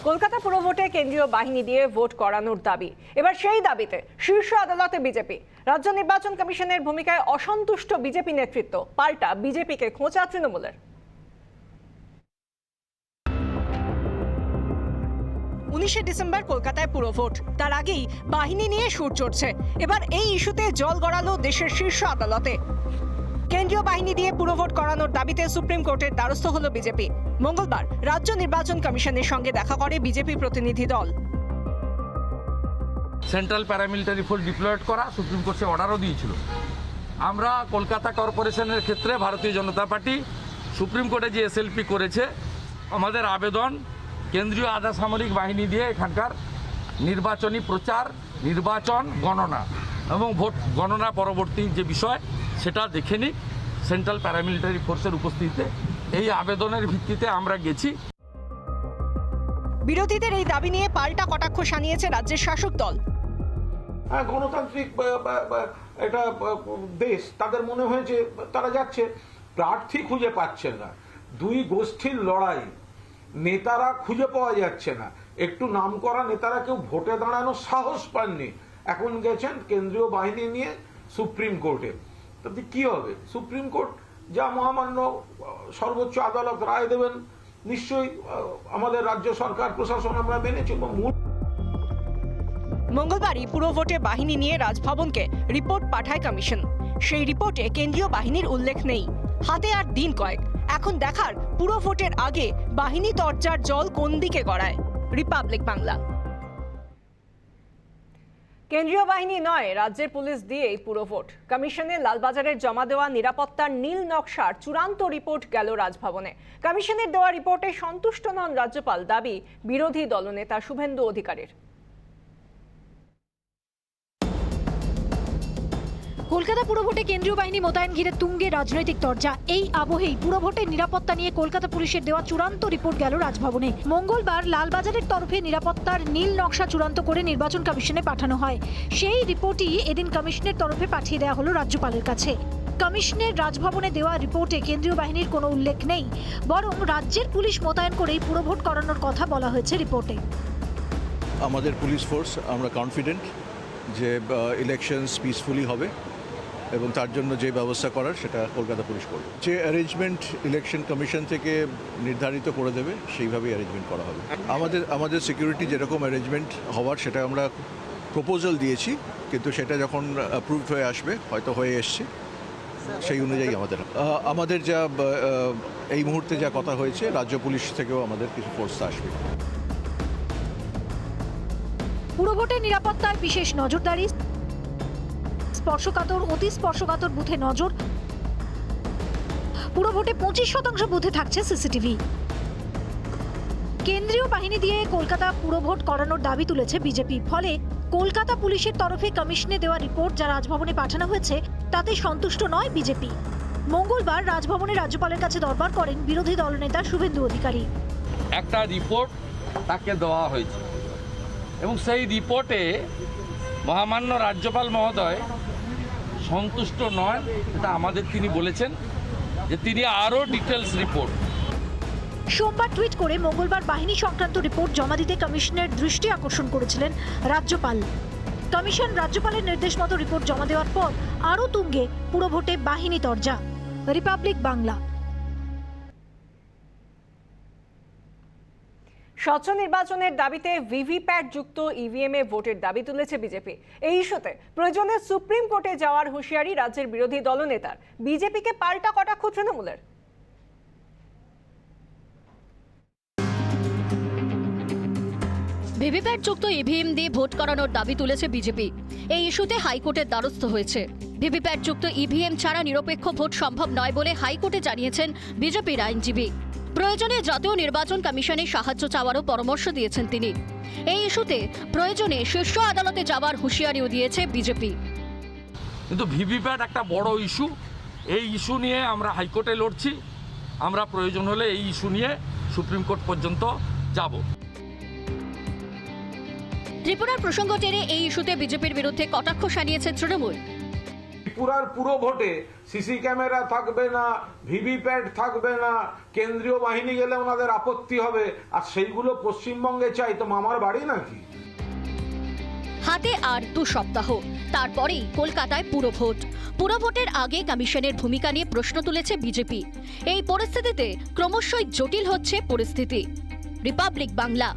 কলকাতা পুর ভোটে কেন্দ্রীয় বাহিনী দিয়ে ভোট করানোর দাবি। এবার সেই দাবিতে শীর্ষ আদালতে বিজেপি। রাজ্য নির্বাচন কমিশনের ভূমিকায় অসন্তুষ্ট বিজেপি নেতৃত্ব, পাল্টা বিজেপিকে খোঁচা তৃণমূলের। 19শে ডিসেম্বর কলকাতায় পুর ভোট, তার আগেই বাহিনী নিয়ে সুর চড়ছে। এবার এই ইস্যুতে জল গড়ালো দেশের শীর্ষ আদালতে। কেন্দ্রীয় বাহিনী দিয়ে পুর ভোট করানোর দাবিতে সুপ্রিম কোর্টের দ্বারস্থ হলো বিজেপি। মঙ্গলবার রাজ্য নির্বাচন কমিশনের সঙ্গে দেখা করে বিজেপি প্রতিনিধি দল। সেন্ট্রাল প্যারামিলিটারি ফোর্স ডিপ্লয়েড করা সুপ্রিম কোর্টে অর্ডারও দিয়েছিল। আমরা কলকাতা কর্পোরেশনের ক্ষেত্রে ভারতীয় জনতা পার্টি সুপ্রিম কোর্টে যে এসএলপি করেছে, আমাদের আবেদন কেন্দ্রীয় আধা সামরিক বাহিনী দিয়ে এখানকার নির্বাচনী প্রচার, নির্বাচন গণনা এবং ভোট গণনা পরবর্তী যে বিষয় সেটা দেখে নিই সেন্ট্রাল প্যারামিলিটারি ফোর্সের উপস্থিতিতে। এই আবেদনের ভিত্তিতে আমরা গেছি। বিরোধীদের এই দাবি নিয়ে পাল্টা কটাক্ষ শানিয়েছে রাজ্যের শাসক দল। গণতান্ত্রিক এটা দেশ, তাদের মনে হয়েছে তারা যাচ্ছে, প্রার্থী খুঁজে পাচ্ছেন না, দুই গোষ্ঠীর লড়াই, নেতারা খুঁজে পাওয়া যাচ্ছে না, একটু নামকরা নেতারা কেউ ভোটে দাঁড়ানোর সাহস পাননি, এখন গেছেন কেন্দ্রীয় বাহিনী নিয়ে সুপ্রিম কোর্টে। তাতে কি হবে? সুপ্রিম কোর্ট যা মহামান্য সর্বোচ্চ আদালত রায় দেবেন, নিশ্চয়ই আমাদের রাজ্য সরকার প্রশাসন আমরা মেনেছি। মঙ্গলবারই পুর ভোটে বাহিনী নিয়ে রাজভবনকে রিপোর্ট পাঠায় কমিশন। সেই রিপোর্টে কেন্দ্রীয় বাহিনীর উল্লেখ নেই। হাতে আর দিন কয়েক, এখন দেখার পুর ভোটের আগে বাহিনী তরজার জল কোন দিকে গড়ায়। রিপাবলিক বাংলা। কেন্দ্রীয় বাহিনী নয়, রাজ্যের পুলিশ দিয়েই পুর ভোট। কমিশনে লালবাজারের জমা দেওয়া নিরাপত্তার নীল নকশার চূড়ান্ত রিপোর্ট গেল রাজভবনে। কমিশনের দেওয়া রিপোর্টে সন্তুষ্ট নন রাজ্যপাল, দাবি বিরোধী দলনেতা শুভেন্দু অধিকারীর। কলকাতা পুরভোটে কেন্দ্রীয় বাহিনী মোতায়েন ঘিরে তুঙ্গে রাজনৈতিক তরজা। এই আবহেই পুরভোটের নিরাপত্তা নিয়ে কলকাতা পুলিশের দেওয়া চূড়ান্ত রিপোর্ট গেল রাজভবনে। মঙ্গলবার লালবাজারের তরফে নিরাপত্তার নীল নকশা চূড়ান্ত করে নির্বাচন কমিশনে পাঠানো হয়। সেই রিপোর্টই এদিন কমিশনের তরফে পাঠিয়ে দেওয়া হলো রাজ্যপালের কাছে। কমিশনের রাজভবনে দেওয়া রিপোর্টে কেন্দ্রীয় বাহিনীর কোনো উল্লেখ নেই, বরং রাজ্যের পুলিশ মোতায়েন করেই পুরভোট করানোর কথা বলা হয়েছে রিপোর্টে। আমাদের পুলিশ ফোর্স, আমরা কনফিডেন্ট যে ইলেকশনস পিসফুলি হবে এবং তার জন্য যে ব্যবস্থা করার সেটা কলকাতা পুলিশ করবে। যে অ্যারেঞ্জমেন্ট ইলেকশন কমিশন থেকে নির্ধারিত করে দেবে সেইভাবেই অ্যারেঞ্জমেন্ট করা হবে। আমাদের সিকিউরিটি যেরকম অ্যারেঞ্জমেন্ট হওয়ার সেটা আমরা প্রপোজাল দিয়েছি, কিন্তু সেটা যখন অ্যাপ্রুভড হয়ে আসবে, হয়তো হয়ে এসছে, সেই অনুযায়ী আমাদের যা এই মুহূর্তে যা কথা হয়েছে, রাজ্য পুলিশ থেকেও আমাদের কিছু ফোর্স আসবে। পুরভোটের নিরাপত্তায় বিশেষ নজরদারি, স্পর্শকাতর, অতি স্পর্শকাতর বুথে নজর। পুরভোটে 25% বুথে থাকছে সিসিটিভি। কেন্দ্রীয় বাহিনী দিয়ে কলকাতা পুরভোট করানোর দাবি তুলেছে বিজেপি। ফলে কলকাতা পুলিশের তরফে কমিশনে দেওয়া রিপোর্ট যা রাজভবনে পাঠানো হয়েছে তাতে সন্তুষ্ট নয় বিজেপি। মঙ্গলবার রাজভবনে রাজ্যপালের কাছে দরবার করেন বিরোধী দলনেতা শুভেন্দু অধিকারী। একটা রিপোর্ট তাকে দেওয়া হয়েছে এবং সেই রিপোর্টে মহামান্য রাজ্যপাল মহোদয় সন্তুষ্ট নয়, এটা আমাদের তিনি বলেছেন যে তিনি আরও ডিটেলস রিপোর্ট। সোমবার টুইট করে মঙ্গলবার বাহিনী সংক্রান্ত রিপোর্ট জমা দিতে কমিশনের দৃষ্টি আকর্ষণ করেছিলেন রাজ্যপাল। কমিশন রাজ্যপালের নির্দেশ মতো রিপোর্ট জমা দেওয়ার পর আরও তুঙ্গে পুরভোটে বাহিনী তরজা। রিপাবলিক বাংলা। স্বচ্ছ নির্বাচনের দাবিতে ভিভিপ্যাট যুক্ত ইভিএম এ ভোটের দাবি তুলেছে বিজেপি। এই ইস্যুতে প্রয়োজনে সুপ্রিম কোর্টে যাওয়ার হুঁশিয়ারি রাজ্যের বিরোধী দলনেতার। বিজেপিকে পাল্টা কটাক্ষ তৃণমূলের। ভিভিপ্যাট যুক্ত ইভিএম দিয়ে ভোট করানোর দাবি তুলেছে বিজেপি। এই ইস্যুতে হাইকোর্টের দ্বারস্থ হয়েছে। ভিভিপ্যাট যুক্ত ইভিএম ছাড়া নিরপেক্ষ ভোট সম্ভব নয় বলে হাইকোর্টে জানিয়েছেন বিজেপির আইনজীবী। প্রয়োজনে জাতীয় নির্বাচন কমিশনের সাহায্য চাওয়ারও পরামর্শ দিয়েছেন তিনি। এই ইস্যুতে প্রয়োজনে শীর্ষ আদালতে যাওয়ার হুঁশিয়ারিও দিয়েছে বিজেপি। কিন্তু ভিভিপ্যাট একটা বড় ইস্যু, এই ইস্যু নিয়ে আমরা হাইকোর্টে লড়ছি। আমরা প্রয়োজন হলে এই ইস্যু নিয়ে সুপ্রিম কোর্ট পর্যন্ত যাব। ত্রিপুরার প্রসঙ্গ টেনে এই ইস্যুতে বিজেপির বিরুদ্ধে কটাক্ষ শানিয়েছে তৃণমূল। ত্রিপুরার পুরো ভোটে সিসি ক্যামেরা থাকবে না, ভিভিপ্যাট থাকবে না, কেন্দ্রীয় বাহিনী গেলে ওনাদের আপত্তি হবে, আর সেইগুলো পশ্চিমবঙ্গে চাই তো মামার বাড়ি নাকি? হাতে আর 2 সপ্তাহ, তারপরেই কলকাতায় পুরভোট। পুরভোটের আগে কমিশনের ভূমিকা নিয়ে প্রশ্ন তুলেছে বিজেপি। এই পরিস্থিতিতে ক্রমশই জটিল হচ্ছে পরিস্থিতি। রিপাবলিক বাংলা।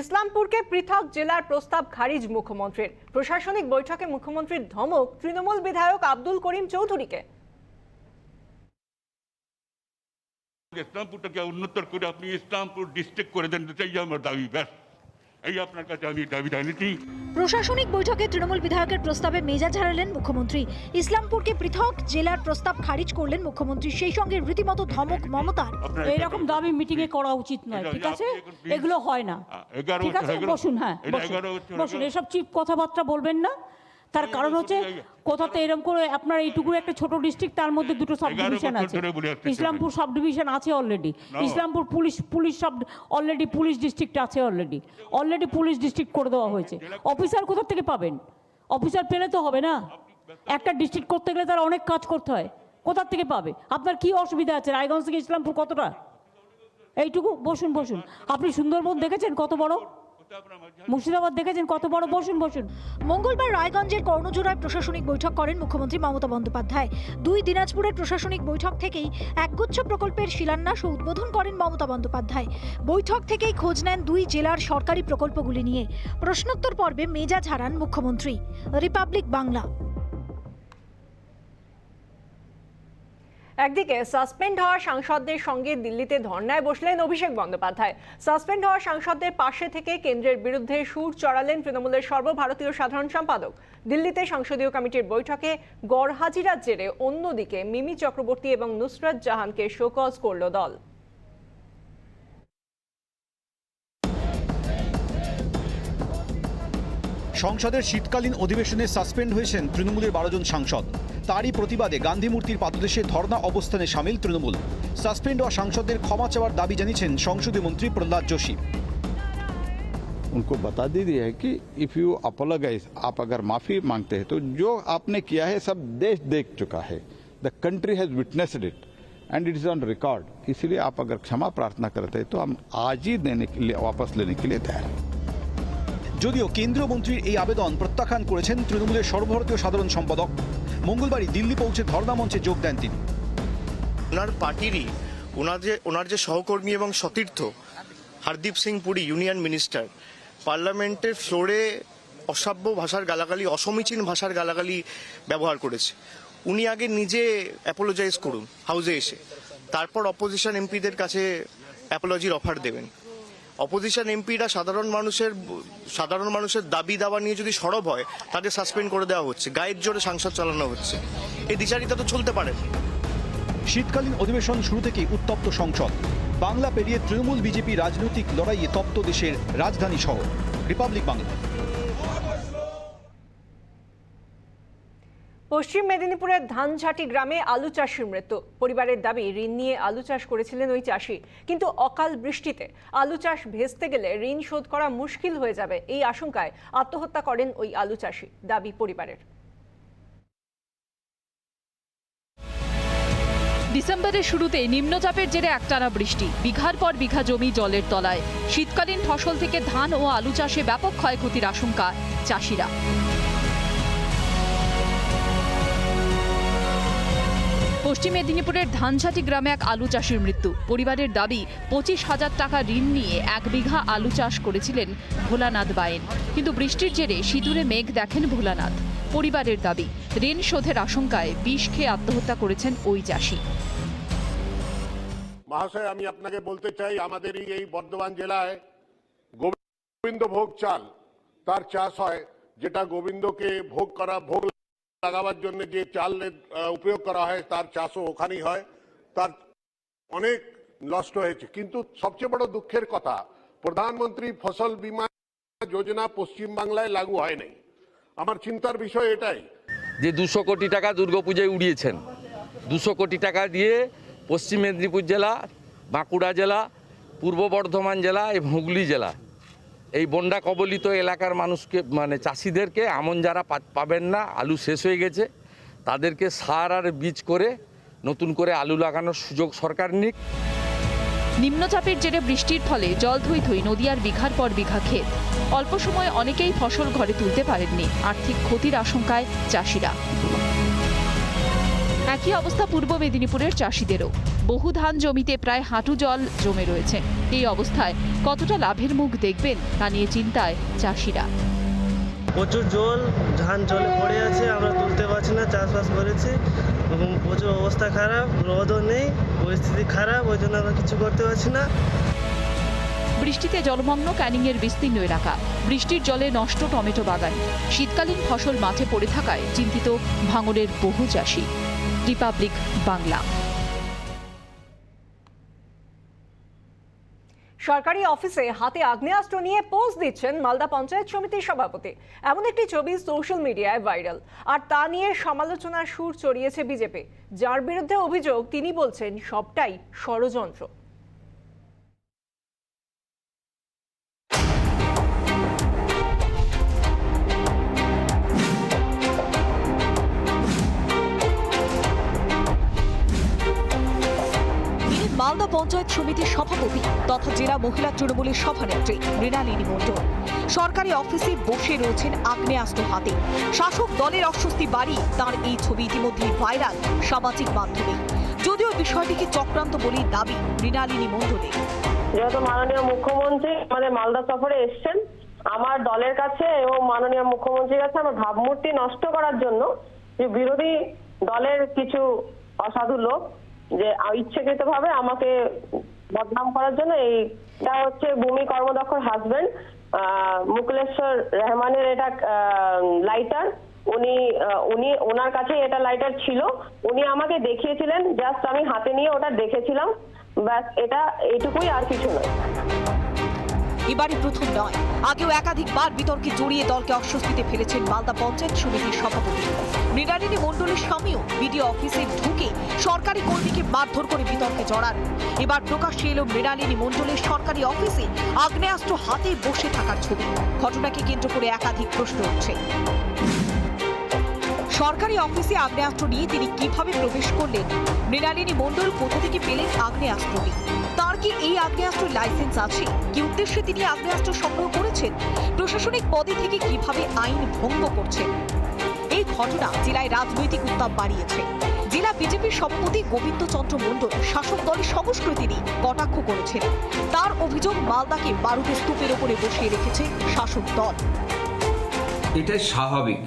ইসলামপুরকে পৃথক জেলার প্রস্তাব খারিজ মুখ্যমন্ত্রীর। প্রশাসনিক বৈঠকে মুখ্যমন্ত্রীর ধমক তৃণমূল বিধায়ক আব্দুল করিম চৌধুরীকে। ইসলামপুরটাকে উন্নতর করে আপনি ইসলামপুর ডিস্ট্রিক্ট করে দেন, এটাই আমার দাবি। ব্যাস, এই আপনার কাছে আমি দাবি জানিয়েছি। প্রশাসনিক বৈঠকে তৃণমূল বিধায়কের প্রস্তাবে মেজাজ হারালেন মুখ্যমন্ত্রী। ইসলামপুরকে পৃথক জেলার প্রস্তাব খারিজ করলেন মুখ্যমন্ত্রী। সেই সঙ্গে রীতিমতো ধমক মমতার। এইরকম দাবি মিটিং এ করা উচিত নয়, ঠিক আছে? এগুলো হয় না, ঠিক আছে? বসুন, হ্যাঁ বসুন, এসব চিপ কথাবার্তা বলবেন না। তার কারণ হচ্ছে কোথাতে এরকম করে আপনার এইটুকু একটা ছোট ডিস্ট্রিক্ট, তার মধ্যে 2টো সাব ডিভিশন আছে। ইসলামপুর সাব ডিভিশন আছে already. Islampur police sub already police district আছে, অলরেডি পুলিশ ডিস্ট্রিক্ট করে দেওয়া হয়েছে। অফিসার কোথা থেকে পাবেন? অফিসার পেলে তো হবে না। একটা ডিস্ট্রিক্ট করতে গেলে তার অনেক কাজ করতে হয়, কোথা থেকে পাবে? আপনার কি অসুবিধা আছে? রায়গঞ্জ থেকে ইসলামপুর কতটা? এইটুকু। বসুন। আপনি সুন্দরবন দেখেছেন কত বড়? মুর্শিদাবাদ দেখেছেন কত বড়? বসুন। মঙ্গলবার রায়গঞ্জের কর্ণজোড়ায় প্রশাসনিক বৈঠক করেন মুখ্যমন্ত্রী মমতা বন্দ্যোপাধ্যায়। 2 দিনাজপুরের প্রশাসনিক বৈঠক থেকেই একগুচ্ছ প্রকল্পের শিলান্যাস ও উদ্বোধন করেন মমতা বন্দ্যোপাধ্যায়। বৈঠক থেকেই খোঁজ নেন 2 জেলার সরকারি প্রকল্পগুলি নিয়ে। প্রশ্নোত্তর পর্বে মেজাজ হারান মুখ্যমন্ত্রী। রিপাবলিক বাংলা। একদিকে সাসপেন্ড হওয়া সাংসদদের সঙ্গে দিল্লিতে ধর্নায় বসলেন অভিষেক বন্দ্যোপাধ্যায়। সাসপেন্ড হওয়া সাংসদদের পাশে থেকে কেন্দ্রের বিরুদ্ধে সুর চড়ালেন তৃণমূলের সর্বভারতীয় সাধারণ সম্পাদক। দিল্লিতে সংসদীয় কমিটির বৈঠকে গড়হাজিরার জেরে অন্যদিকে মিমি চক্রবর্তী এবং নুসরাত জাহানকে শোকজ করল দল। সংসদের শীতকালীন অধিবেশনে সাসপেন্ড হয়েছেন তৃণমূলের 12 জন সাংসদ। তারই প্রতিবাদে গান্ধী মূর্তির পাদদেশে ধর্ণা অবস্থানে সামিল তৃণমূল। সাসপেন্ড হওয়া সাংসদদের ক্ষমা চাওয়ার দাবি জানিয়েছেন সংসদীয় মন্ত্রী প্রহ্লাদ जोशी। उनको बता दीजिए है कि इफ यू अपोलोजाइज, आप अगर माफी मांगते हैं तो जो आपने किया है सब देश देख चुका है, the country has witnessed it and it is on record. इसलिए आप अगर क्षमा प्रार्थना करते हैं तो हम आज ही देने के लिए, वापस लेने के लिए तैयार हैं। যদিও কেন্দ্রীয় মন্ত্রীর এই আবেদন প্রত্যাখ্যান করেছেন তৃণমূলের সর্বভারতীয় সাধারণ সম্পাদক। মঙ্গলবারই দিল্লি পৌঁছে ধর্ণা মঞ্চে যোগ দেন তিনি। ওনার পার্টিরই ওনার যে সহকর্মী এবং সতীর্থ হরদীপ সিং পুরী, ইউনিয়ন মিনিস্টার, পার্লামেন্টের ফ্লোরে অসভ্য ভাষার গালাগালি, অসমীচীন ভাষার গালাগালি ব্যবহার করেছে। উনি আগে নিজে অ্যাপোলোজাইজ করুন হাউসে এসে, তারপর অপোজিশন এমপিদের কাছে অ্যাপোলজির অফার দেবেন। অপোজিশন এমপিরা সাধারণ মানুষের দাবি দাবা নিয়ে যদি সরব হয়, তাদের সাসপেন্ড করে দেওয়া হচ্ছে, গায়ের জোরে সংসদ চালানো হচ্ছে। এই দ্বিচারিতা তো চলতে পারে। শীতকালীন অধিবেশন শুরু থেকেই উত্তপ্ত সংসদ। বাংলা পেরিয়ে তৃণমূল বিজেপি রাজনৈতিক লড়াইয়ে তপ্ত দেশের রাজধানী শহর। রিপাবলিক বাংলা। পশ্চিম মেদিনীপুরের ধানঝাটি গ্রামে আলু চাষির মৃত্যু। পরিবারের দাবি, ঋণ নিয়ে আলু চাষ করেছিলেন ওই চাষি, কিন্তু অকাল বৃষ্টিতে আলু চাষ ভেস্তে গেলে ঋণ শোধ করা মুশকিল হয়ে যাবে। এই আশঙ্কায় আত্মহত্যা করেন ওই আলু চাষি, দাবি পরিবারের। ডিসেম্বরের শুরুতে নিম্নচাপের জেরে একটানা বৃষ্টি, বিঘার পর বিঘা জমি জলের তলায়। শীতকালীন ফসল থেকে ধান ও আলু চাষে ব্যাপক ক্ষয়ক্ষতির আশঙ্কা চাষিরা। পশ্চিম মেদিনীপুরের ধানঝাটি গ্রামে এক আলু চাষির মৃত্যু। পরিবারের দাবি, 25,000 টাকা ঋণ নিয়ে 1 বিঘা আলু চাষ করেছিলেন ভোলানাথ বায়েন, কিন্তু বৃষ্টির জেরে সিঁদুরে মেঘ দেখেন ভোলানাথ। পরিবারের দাবি, ঋণ শোধের আশঙ্কায় বিষ খেয়ে আত্মহত্যা করেছেন ওই চাষি। মহাশয়, আমি আপনাকে বলতে চাই, আমাদের এই বর্ধমান জেলায় গোবিন্দভোগ চাল তার চাষ হয়, যেটা গোবিন্দকে ভোগ লাগাবার জন্য যে চালের উপয়োগ করা হয় তার চাষও ওখানেই হয়। তার অনেক নষ্ট হয়েছে। কিন্তু সবচেয়ে বড় দুঃখের কথা, প্রধানমন্ত্রী ফসল বীমা যোজনা পশ্চিম বাংলায় লাগু হয়নি। আমার চিন্তার বিষয় এটাই যে 200 কোটি টাকা দুর্গাপূজায় উড়িয়েছেন। 200 কোটি টাকা দিয়ে পশ্চিম মেদিনীপুর জেলা, বাঁকুড়া জেলা, পূর্ব বর্ধমান জেলা এবং হুগলি জেলা এই বন্যা কবলিত এলাকার মানুষকে মানে চাষিদেরকে আমন যারা পাবেন না, আলু শেষ হয়ে গেছে, তাদেরকে সার আর বীজ করে নতুন করে আলু লাগানোর সুযোগ সরকার নিক। নিম্নচাপের জেরে বৃষ্টির ফলে জল থই থই নদীয়ার বিঘার পর বিঘা ক্ষেত। অল্প সময়ে অনেকেই ফসল ঘরে তুলতে পারেননি, আর্থিক ক্ষতির আশঙ্কায় চাষিরা। একই অবস্থা পূর্ব মেদিনীপুরের চাষিদেরও। বহু ধান জমিতে প্রায় হাঁটু জল জমে রয়েছে। এই অবস্থায় কতটা লাভের মুখ দেখবেন তা নিয়ে চিন্তায় চাষিরা। প্রচুর জল, ধান জলে পড়ে আছে, আমরা তুলতে পারছি না, চাষবাস করেছি, প্রচুর অবস্থা খারাপ, রোদও নেই, পরিস্থিতি খারাপ, ওই জন্য আমরা কিছু করতে পারছি না। বৃষ্টিতে জলমগ্ন ক্যানিংয়ের বিস্তীর্ণ এলাকা। বৃষ্টির জলে নষ্ট টমেটো বাগান। শীতকালীন ফসল মাঠে পড়ে থাকায় চিন্তিত ভাঙড়ের বহু চাষি। রিপাবলিক বাংলা। সরকারি অফিসে হাতে আগ্নেয়াস্ত্র নিয়ে পোজ দিচ্ছেন মালদা পঞ্চায়েত সমিতির সভাপতি। এমন একটি ছবি সোশ্যাল মিডিয়ায় ভাইরাল, আর তা নিয়ে সমালোচনার সুর চড়িয়েছে বিজেপি, যার বিরুদ্ধে অভিযোগ তিনি বলছেন সবটাই ষড়যন্ত্র। মালদা পঞ্চায়েত সমিতির সভাপতি তথা জেলা মহিলা তৃণমূলের সভানেত্রী মৃণালিনী মণ্ডল সরকারি অফিসে বসে রয়েছেন আগ্নেয়াস্ত্র হাতে। শাসক দলের অস্বস্তি বাড়িয়ে তার এই ছবি ইতিমধ্যেই ভাইরাল সামাজিক মাধ্যমে। যদিও বিষয়টিকে চক্রান্ত বলেই দাবি মৃণালিনী মণ্ডলের। যেহেতু মাননীয় মুখ্যমন্ত্রী আমাদের মালদা সফরে এসছেন, আমার দলের কাছে এবং মাননীয় মুখ্যমন্ত্রীর কাছে আমার ভাবমূর্তি নষ্ট করার জন্য যে বিরোধী দলের কিছু অসাধু লোক যে ইচ্ছাকৃতভাবে আমাকে বদনাম করার জন্য, এইটা হচ্ছে ভূমি কর্মদক্ষর হাজবেন্ড মুকুলেশ্বর রহমানের এটা লাইটার। উনি ওনার কাছে এটা লাইটার ছিল, উনি আমাকে দেখিয়েছিলেন, জাস্ট আমি হাতে নিয়ে ওটা দেখেছিলাম, ব্যাস এইটুকুই, আর কিছু নয়। এবারই প্রথম নয়, আগেও একাধিকবার বিতর্কে জড়িয়ে দলকে অস্বস্তিতে ফেলেছেন মালদা পঞ্চায়েত সমিতির সভাপতি। মৃণালিনী মণ্ডলের স্বামীও বিডিও অফিসে ঢুকে সরকারি কর্মীকে মারধর করে বিতর্কে জড়ান। এবার প্রকাশ্যে এলো মৃণালিনী মণ্ডলের সরকারি অফিসে আগ্নেয়াস্ত্র হাতে বসে থাকার ছবি। ঘটনাকে কেন্দ্র করে একাধিক প্রশ্ন উঠছে। সরকারি অফিসে আগ্নেয়াস্ত্র নিয়ে তিনি কিভাবে প্রবেশ করলেন? মৃণালিনী মণ্ডল কোথা থেকে পেলেন আগ্নেয়াস্ত্রটি? তার কি এই আগ্নেয়াস্ত্রের লাইসেন্স আছে? কি উদ্দেশ্যে তিনি আগ্নেয়াস্ত্র সংগ্রহ করেছেন? প্রশাসনিক পদে থেকে কিভাবে আইন ভঙ্গ করছেন? এই ঘটনা জেলায় রাজনৈতিক উত্তাপ বাড়িয়েছে। জেলা বিজেপির সভাপতি গোবিন্দ চন্দ্র মণ্ডল শাসক দলের সংস্কৃতি নিয়ে কটাক্ষ করেছেন। তার অভিযোগ মালদাকে বারুদের স্তূপের উপরে বসিয়ে রেখেছে শাসক দল। এটাই স্বাভাবিক।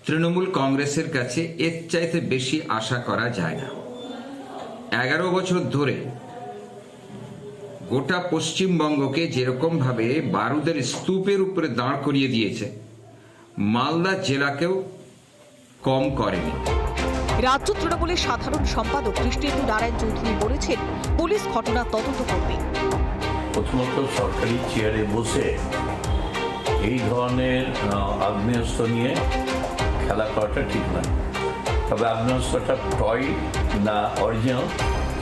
তৃণমূল কংগ্রেসের কাছে এর চাইতে বেশি আশা করা যায় না। 11 বছর ধরে গোটা পশ্চিমবঙ্গকে যেরকম ভাবে বারুদের স্তূপের উপরে দাঁড় করিয়ে দিয়েছে, মালদা জেলাকেও কম করেনি। রাজ্য তৃণমূলের সাধারণ সম্পাদক কৃষ্ণেন্দু নারায়ণ চৌধুরী বলেছেন, পুলিশ ঘটনা তদন্ত করবে। প্রথমত সরকারি চেয়ারে বসে এই ধরনের আগ্নেয়াস্ত্র নিয়ে খেলা করাটা ঠিক নয়। তবে আগ্নেয়াস্ত্রটা টয় না অরিজিনাল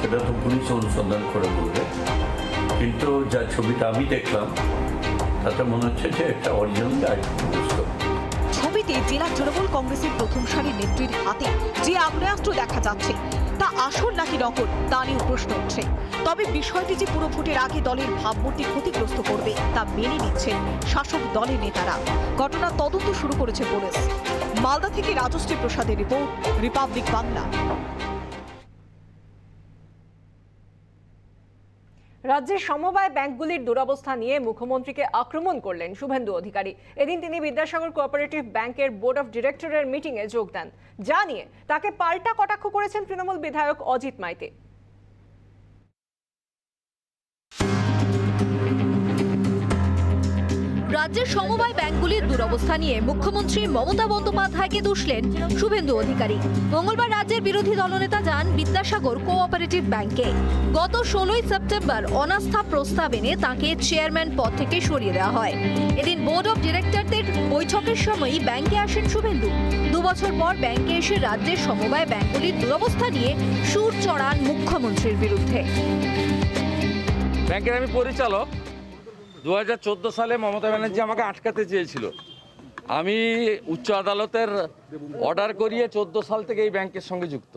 সেটা তো পুলিশ অনুসন্ধান করে বলবে, কিন্তু যা ছবিটা আমি দেখলাম তাতে মনে হচ্ছে যে একটা অরিজিনাল আগ্নেয়াস্ত্র। ছবিতে জেলা তৃণমূল কংগ্রেসের প্রথম সারির নেত্রীর হাতে যে আগ্নেয়াস্ত্র দেখা যাচ্ছে তা আসল নাকি নকল তা নিয়ে প্রশ্ন উঠছে। তবে বিষয়টি যে পুরো ভোটের আগে দলের ভাবমূর্তি ক্ষতিগ্রস্ত করবে তা মেনে নিচ্ছেন শাসক দলের নেতারা। ঘটনার তদন্ত শুরু করেছে পুলিশ। মালদা থেকে রাজশ্রী প্রসাদের রিপোর্ট, রিপাবলিক বাংলা। রাজ্যের সমবায় ব্যাংকগুলির দুরবস্থা নিয়ে মুখ্যমন্ত্রীকে আক্রমণ করলেন শুভেন্দু অধিকারী। এদিন তিনি বিদ্যাসাগর কোঅপারেটিভ ব্যাংকের বোর্ড অফ ডিরেক্টরের মিটিংয়ে যোগ দেন, যা নিয়ে তাকে পাল্টা কটাক্ষ করেছেন তৃণমূল বিধায়ক অজিত মাইতি। রাজ্যের সমবায় ব্যাংকগুলির দুরবস্থা নিয়ে মুখ্যমন্ত্রী মমতা বন্দ্যোপাধ্যায়কে দুষলেন শুভেন্দু অধিকারী। মঙ্গলবার রাজ্যের বিরোধী দলনেতা যান বিদ্যাসাগর কোঅপারেটিভ ব্যাংকে। গত 16 সেপ্টেম্বর অনাস্থা প্রস্তাব এনে তাঁকে চেয়ারম্যান পদ থেকে সরিয়ে দেওয়া হয়। এদিন বোর্ড অফ ডিরেক্টরদের বৈঠকের সময়ই ব্যাংকে আসেন শুভেন্দু। 2 বছর পর ব্যাংকে এসে রাজ্যের সমবায় ব্যাংকগুলির দুরবস্থা নিয়ে সুর চড়ান মুখ্যমন্ত্রীর বিরুদ্ধে। ব্যাংকের আমি পরিচালক, 2014 সালে মমতা ব্যানার্জি আমাকে আটকাতে চেয়েছিল। আমি উচ্চ আদালতের অর্ডার করিয়ে 14 সাল থেকে এই ব্যাংকের সঙ্গে যুক্ত।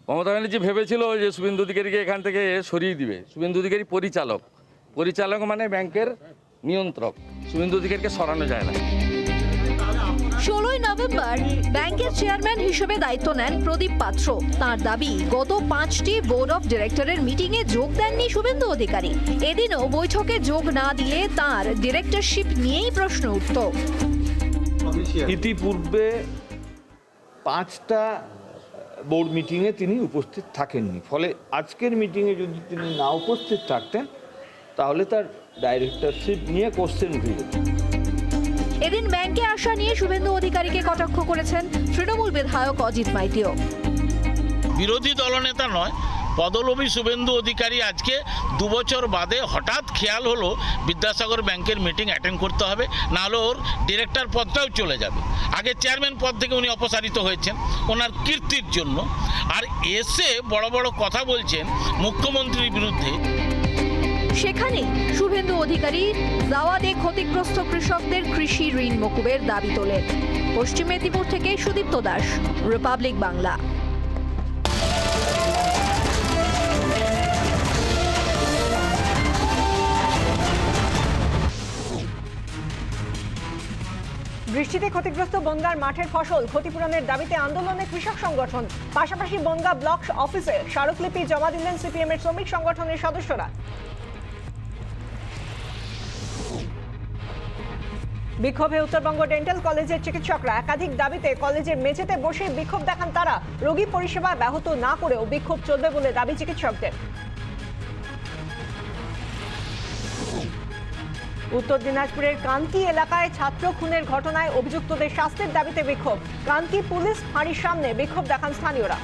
মমতা ব্যানার্জি ভেবেছিল যে শুভেন্দু অধিকারীকে এখান থেকে সরিয়ে দিবে। শুভেন্দু অধিকারী পরিচালক, পরিচালক মানে ব্যাংকের নিয়ন্ত্রক। শুভেন্দু অধিকারীকে সরানো যায় না। 16ই নভেম্বর ব্যাংকের চেয়ারম্যান হিসেবে দায়িত্ব নেন প্রদীপ পাত্র। তার দাবি, গত 5টি বোর্ড অফ ডিরেক্টরের মিটিংয়ে যোগ দেননি শুভেন্দু অধিকারী। এদিনও বৈঠকে যোগ না দিয়ে তার ডিরেক্টরশিপ নিয়েই প্রশ্ন উঠত। ইতিপূর্বে 5টা বোর্ড মিটিংয়ে তিনি উপস্থিত থাকেননি, ফলে আজকের মিটিংয়ে যদি তিনি না উপস্থিত থাকতেন তাহলে তার ডাইরেক্টরশিপ নিয়ে কোশ্চেন উঠে যেত। এদিন ব্যাংকে আসা নিয়ে শুভেন্দু অধিকারীকে কটাক্ষ করেছেন তৃণমূল বিধায়ক অজিত মাইতিও। বিরোধী দলনেতা নয়, পদলোভী শুভেন্দু অধিকারী আজকে 2 বছর বাদে হঠাৎ খেয়াল হলো বিদ্যাসাগর ব্যাংকের মিটিং অ্যাটেন্ড করতে হবে, নাহলে ওর ডিরেক্টর পদটাও চলে যাবে। আগে চেয়ারম্যান পদ থেকে উনি অপসারিত হয়েছেন ওনার কীর্তির জন্য, আর এসে বড় বড় কথা বলছেন মুখ্যমন্ত্রীর বিরুদ্ধে। সেখানে শুভেন্দু অধিকারী দাওয়াতে ক্ষতিগ্রস্ত কৃষকদের কৃষি ঋণ মকুবের দাবি তোলেন। পশ্চিম মেদিনীপুর থেকে সুদীপ্ত দাস, রিপাবলিক বাংলা। বৃষ্টিতে ক্ষতিগ্রস্ত বনগাঁর মাঠের ফসল ক্ষতিপূরণের দাবিতে আন্দোলনে কৃষক সংগঠন। পাশাপাশি বনগাঁ ব্লক অফিসে স্মারকলিপি জমা দিলেন সিপিএম এর শ্রমিক সংগঠনের সদস্যরা। বিক্ষোভে উত্তরবঙ্গ ডেন্টাল কলেজের চিকিৎসকরা। একাধিক দাবিতে কলেজের মেঝেতে বসে বিক্ষোভ দেখান তারা। রোগী পরিষেবা ব্যাহত না করেও বিক্ষোভ চলবে বলে দাবি চিকিৎসকদের। উত্তর দিনাজপুরের কান্তি এলাকায় ছাত্র খুনের ঘটনায় অভিযুক্তদের শাস্তির দাবিতে বিক্ষোভ। কান্তি পুলিশ ফাঁড়ির সামনে বিক্ষোভ দেখান স্থানীয়রা।